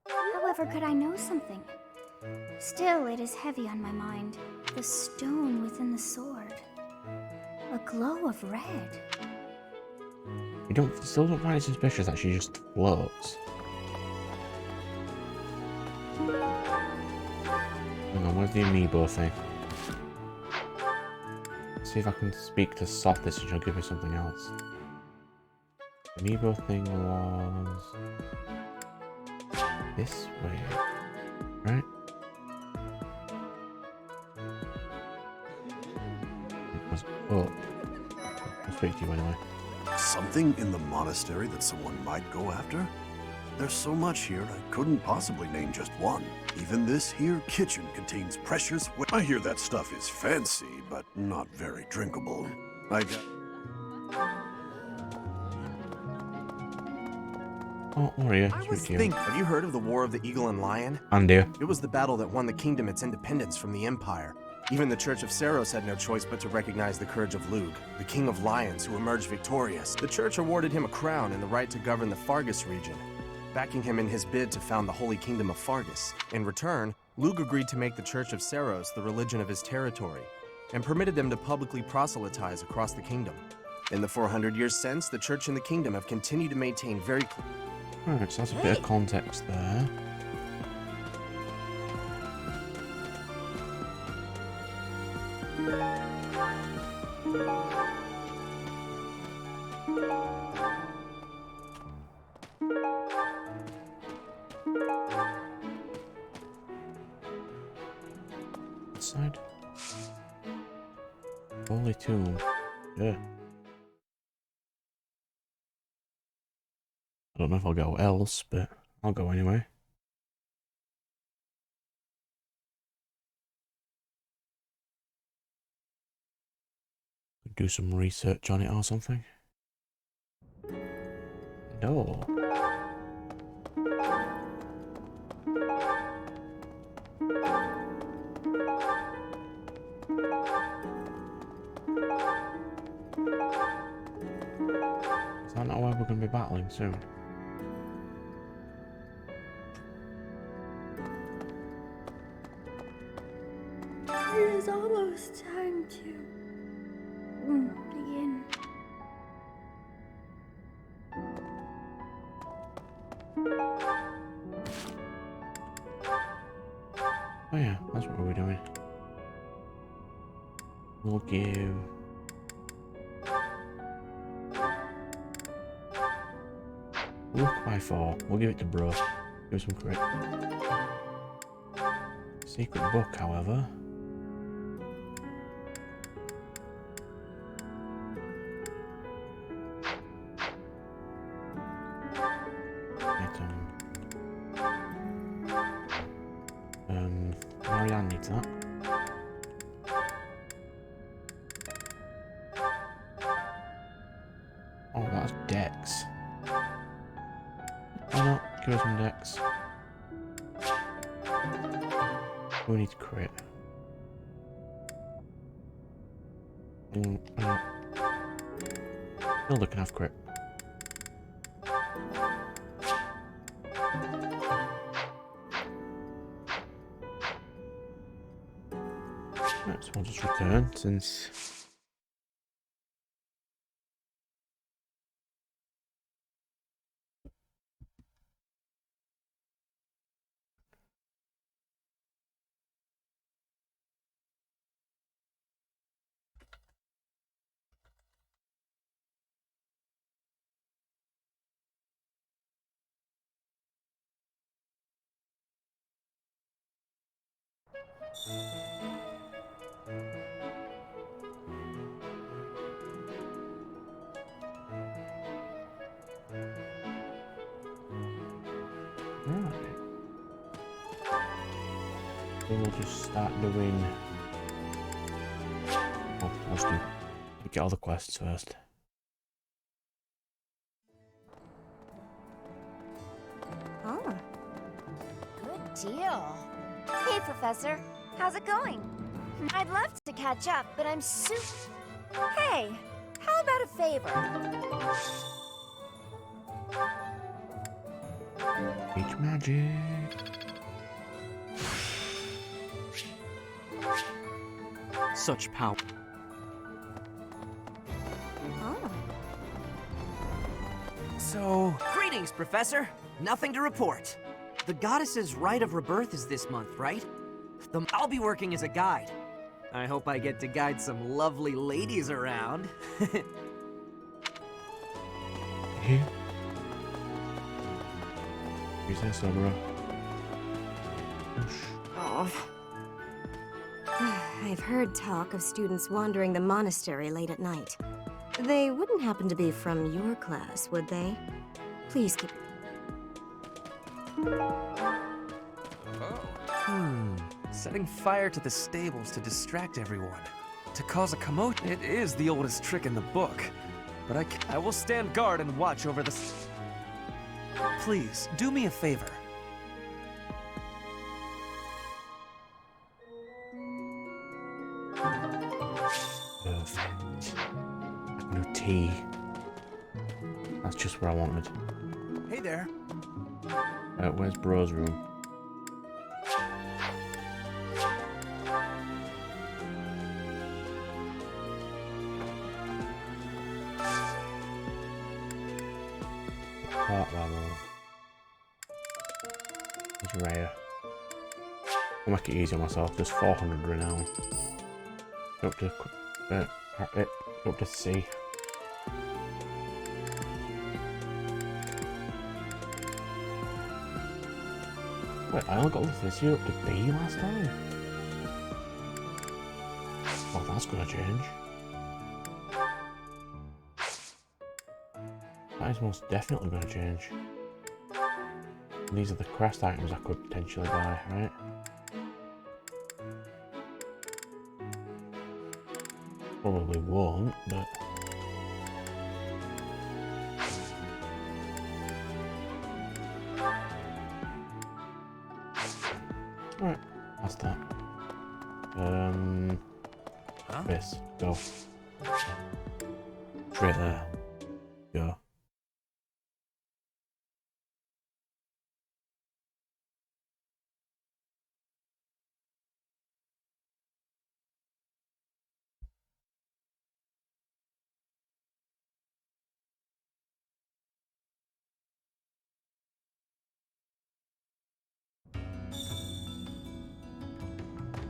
However, could I know something? Still, it is heavy on my mind. The stone within the sword. A glow of red. You still don't find it suspicious that she just floats. Hang on, where's the amiibo thing? Let's see if I can speak to Sophis and she'll give me something else. Amiibo thing was this way, right? It was up. I'll speak to you anyway. Something in the monastery that someone might go after? There's so much here, I couldn't possibly name just one. Even this here kitchen contains precious I hear that stuff is fancy, but not very drinkable. Oh, where are you? I was thinking, have you heard of the War of the Eagle and Lion? Andy. It was the battle that won the kingdom its independence from the Empire. Even the Church of Seros had no choice but to recognize the courage of Lug, the King of Lions who emerged victorious. The Church awarded him a crown and the right to govern the Fargus region, backing him in his bid to found the Holy Kingdom of Fargus. In return, Lug agreed to make the Church of Seros the religion of his territory, and permitted them to publicly proselytize across the kingdom. In the 400 years since, the Church and the kingdom have continued to maintain very Alright, so that's a bit of context there. This side. Holy tomb. Yeah. I don't know if I'll go else, but I'll go anyway. Do some research on it or something. No. Is that not where we're going to be battling soon? It is almost time to begin. Oh yeah, that's what we're doing. We'll give... Look by 4. We'll give it to bro. Give some crit. Secret book, however. Marianne needs that. Oh, that's Dex. Why not? Give us some Dex. Who needs crit? Hilda can have crit. Right, so we'll just return since... We'll just start doing... Oh, let's get all the quests first. Oh. Good deal. Hey, Professor. How's it going? I'd love to catch up, but I'm Hey, how about a favor? H magic. Such power. Oh. So, greetings, Professor. Nothing to report. The goddess's rite of rebirth is this month, right? I'll be working as a guide. I hope I get to guide some lovely ladies around. You say so, bro. Oh. I've heard talk of students wandering the monastery late at night. They wouldn't happen to be from your class, would they? Please keep... Setting fire to the stables to distract everyone. To cause a commotion. It is the oldest trick in the book. But I will stand guard and watch over the... Please, do me a favor. Perfect. No tea. That's just what I wanted. Hey there. Where's bro's room? Heart level. It's rare. I'll make it easy on myself. Just 400 renown. Go up to go up to C. Wait, I only got this year up to B last time. Well, that's gonna change. That is most definitely gonna change. And these are the quest items I could potentially buy, right? Probably won't, but... Alright, that's that. This, go. Straight there. Go.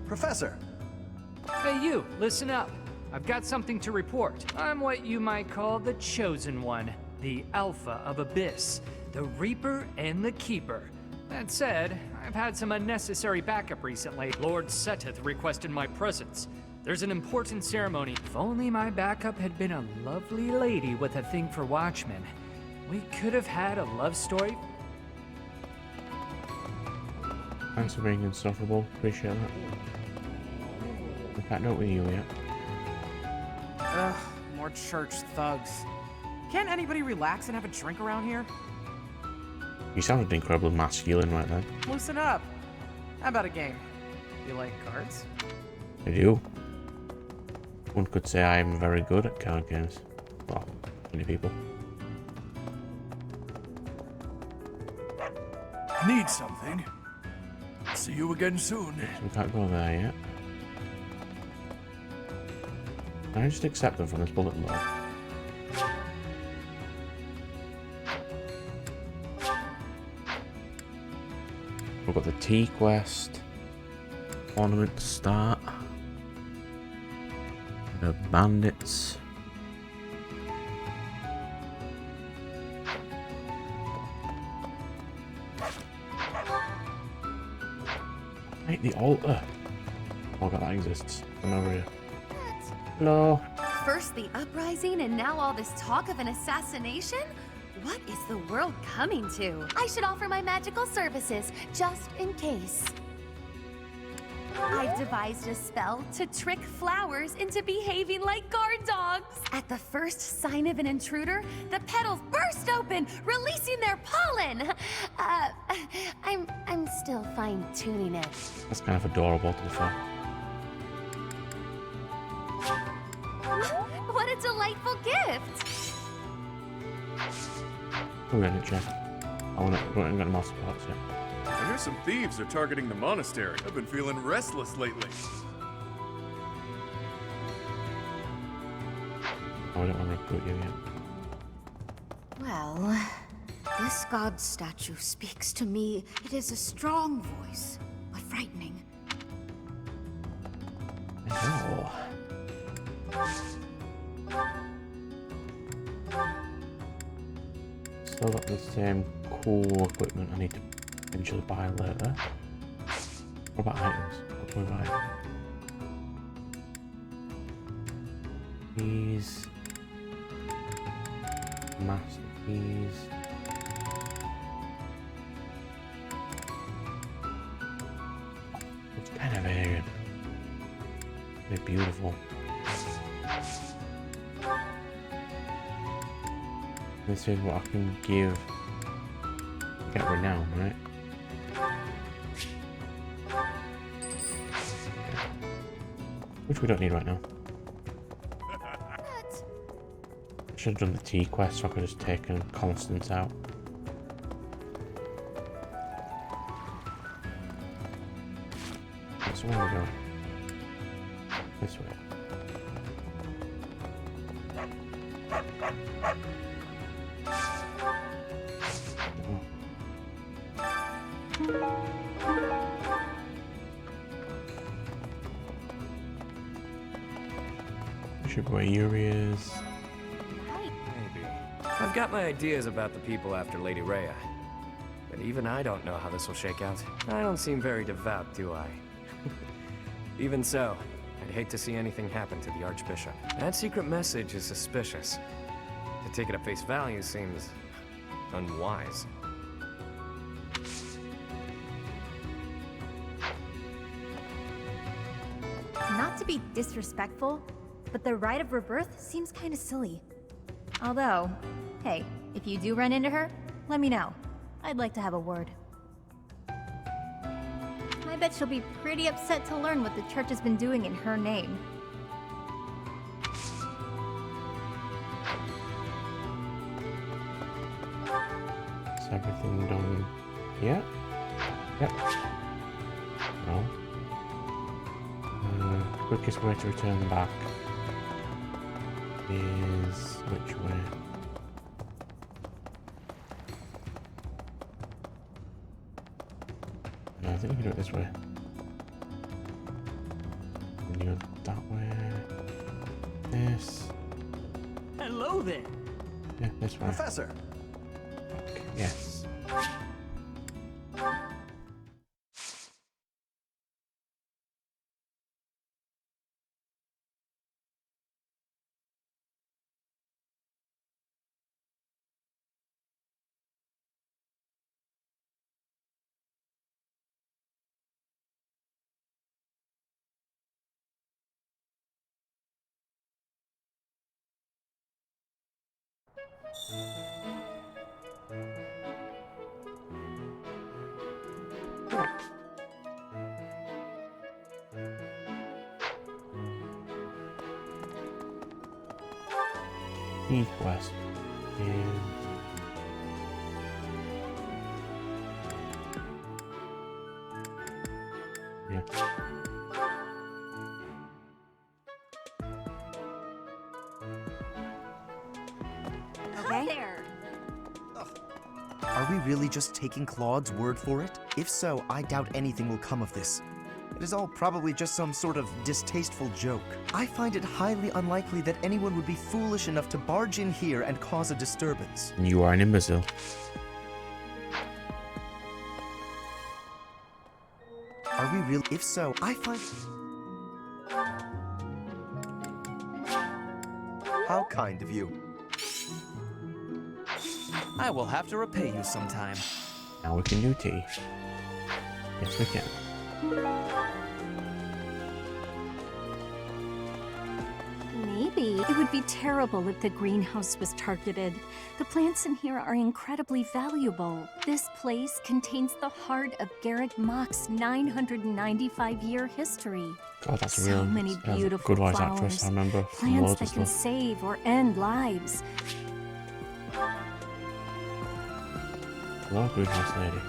Professor! Hey you, listen up. I've got something to report. I'm what you might call the Chosen One, the Alpha of Abyss, the Reaper and the Keeper. That said, I've had some unnecessary backup recently. Lord Seteth requested my presence. There's an important ceremony. If only my backup had been a lovely lady with a thing for watchmen, we could have had a love story. Thanks for being insufferable. Appreciate that. I can't do it with you yet. Ugh, more church thugs. Can't anybody relax and have a drink around here? You sounded incredibly masculine right then. Loosen up. How about a game? You like cards? I do. One could say I am very good at card games. Well, many people. Need something? See you again soon. So we can't go there yet. Can I just accept them from this bulletin board? We've got the tea quest. Ornament to start. The bandits. Right, the altar. Oh god, that exists. I'm over here. Hello. First the uprising and now all this talk of an assassination? What is the world coming to? I should offer my magical services, just in case. I've devised a spell to trick flowers into behaving like guard dogs. At the first sign of an intruder, the petals burst open, releasing their pollen. I'm still fine-tuning it. That's kind of adorable to be fair. What a delightful gift! We're gonna check. I haven't got the master parts yet. I hear some thieves are targeting the monastery. I've been feeling restless lately. Oh, I don't want to recruit you yet. Well, this god statue speaks to me. It is a strong voice, but frightening. Oh. Still got the same cool equipment I need to eventually buy later. What about items? What can we buy? These. Master keys. It's kind of very beautiful. This is what I can give. Get renown, right? Which we don't need right now. I should have done the tea quest so I could have just taken Constance out. So where do we go? This way. Should wear Urias. Maybe. I've got my ideas about the people after Lady Rhea. But even I don't know how this will shake out. I don't seem very devout, do I? Even so, I'd hate to see anything happen to the Archbishop. That secret message is suspicious. To take it at face value seems unwise. Not to be disrespectful, but the rite of rebirth seems kind of silly. Although, hey, if you do run into her, let me know. I'd like to have a word. I bet she'll be pretty upset to learn what the church has been doing in her name. Is everything done? Yeah? Yep. No. Quickest way to return back is which way? No, I think we can do it this way. Hello there. Yeah, this way. Professor! Okay, yes. Key quest. Yeah. Okay. There. Are we really just taking Claude's word for it? If so, I doubt anything will come of this. It is all probably just some sort of distasteful joke. I find it highly unlikely that anyone would be foolish enough to barge in here and cause a disturbance. You are an imbecile. Are we really? If so, I find... How kind of you. I will have to repay you sometime. Now we can do tea. Yes, we can. Maybe it would be terrible if the greenhouse was targeted. The plants in here are incredibly valuable. This place contains the heart of Garrick Mock's 995-year history. God, that's so real. many beautiful Good voice flowers, actress. I remember from plants loads that of can stuff. save or end lives. Hello, greenhouse lady.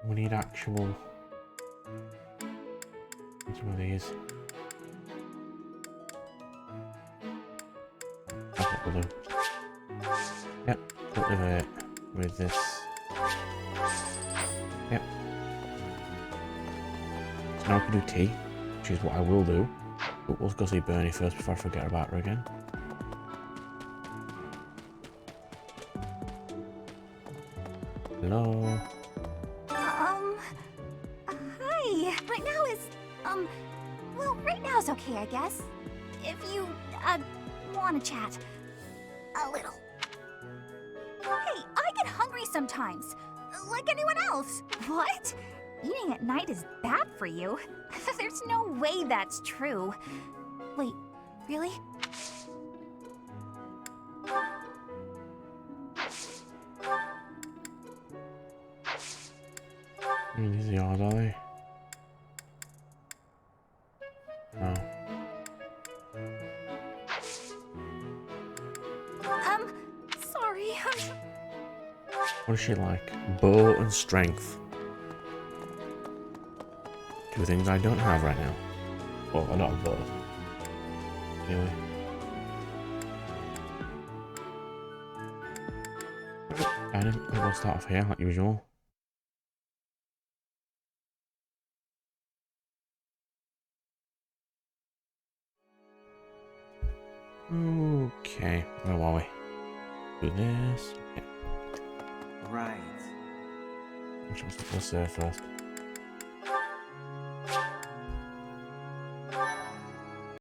We need actual. Some of these. That's what we'll do. Yep, cultivate with this. Yep. So now we can do tea, which is what I will do. But we'll go see Bernie first before I forget about her again. Hello. Hi. Right now is, well, right now is okay, I guess. If you, want to chat. A little. Hey, I get hungry sometimes. Like anyone else. What? Eating at night is bad for you? There's no way that's true. Wait, really? These are yours, are they? No. Sorry. What is she like? Bow and strength. Two things I don't have right now. Well, I don't have bow. Anyway. I think we'll start off here, like usual. Okay, where are we? Do this. Okay. Right. Which one's the first there first?